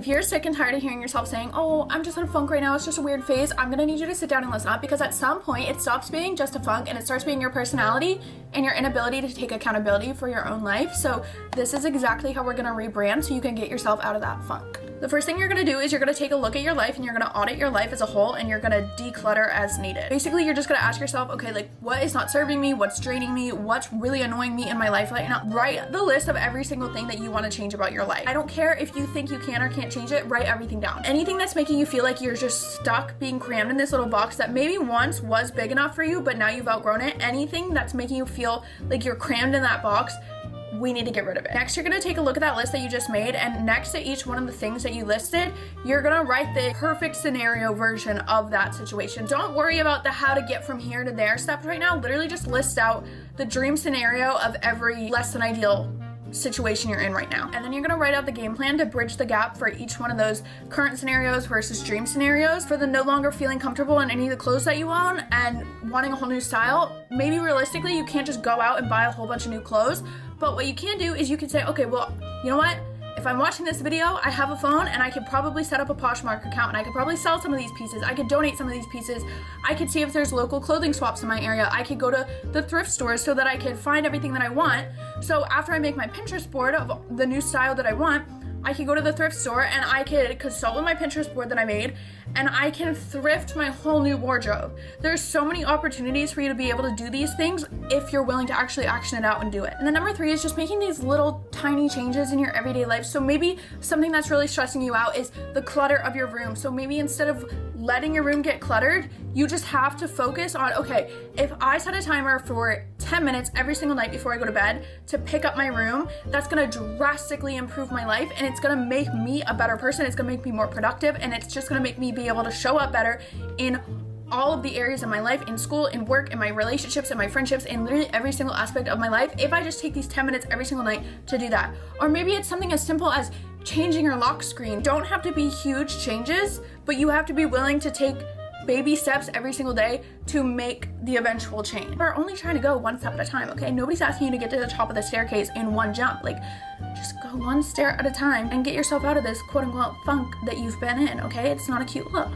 If you're sick and tired of hearing yourself saying, oh, I'm just in a funk right now, it's just a weird phase, I'm gonna need you to sit down and listen up, because at some point it stops being just a funk and it starts being your personality and your inability to take accountability for your own life. So this is exactly how we're gonna rebrand so you can get yourself out of that funk. The first thing you're gonna do is you're gonna take a look at your life and you're gonna audit your life as a whole, and you're gonna declutter as needed. Basically, you're just gonna ask yourself, okay, like, what is not serving me? What's draining me? What's really annoying me in my life right now? Write the list of every single thing that you wanna change about your life. I don't care if you think you can or can't change it, write everything down. Anything that's making you feel like you're just stuck being crammed in this little box that maybe once was big enough for you, but now you've outgrown it, anything that's making you feel like you're crammed in that box, we need to get rid of it. Next, you're gonna take a look at that list that you just made, and next to each one of the things that you listed, you're gonna write the perfect scenario version of that situation. Don't worry about the how to get from here to there steps right now. Literally just list out the dream scenario of every less than ideal situation you're in right now. And then you're gonna write out the game plan to bridge the gap for each one of those current scenarios versus dream scenarios. For the no longer feeling comfortable in any of the clothes that you own and wanting a whole new style, maybe realistically you can't just go out and buy a whole bunch of new clothes, but what you can do is you can say, okay, well, you know what? If I'm watching this video, I have a phone and I could probably set up a Poshmark account and I could probably sell some of these pieces. I could donate some of these pieces. I could see if there's local clothing swaps in my area. I could go to the thrift stores so that I could find everything that I want. So after I make my Pinterest board of the new style that I want, I could go to the thrift store and I could consult with my Pinterest board that I made, and I can thrift my whole new wardrobe. There's so many opportunities for you to be able to do these things if you're willing to actually action it out and do it. And then number 3 is just making these little tiny changes in your everyday life. So maybe something that's really stressing you out is the clutter of your room. So maybe instead of letting your room get cluttered, you just have to focus on, okay, if I set a timer for 10 minutes every single night before I go to bed to pick up my room, that's gonna drastically improve my life, and it's gonna make me a better person. It's gonna make me more productive, and it's just gonna make me be able to show up better in all of the areas of my life, in school, in work, in my relationships, in my friendships, in literally every single aspect of my life, if I just take these 10 minutes every single night to do that. Or maybe it's something as simple as changing your lock screen. Don't have to be huge changes, but you have to be willing to take baby steps every single day to make the eventual change. We're only trying to go one step at a time, okay? Nobody's asking you to get to the top of the staircase in one jump. Like, just go one stair at a time and get yourself out of this quote unquote funk that you've been in, okay? It's not a cute look.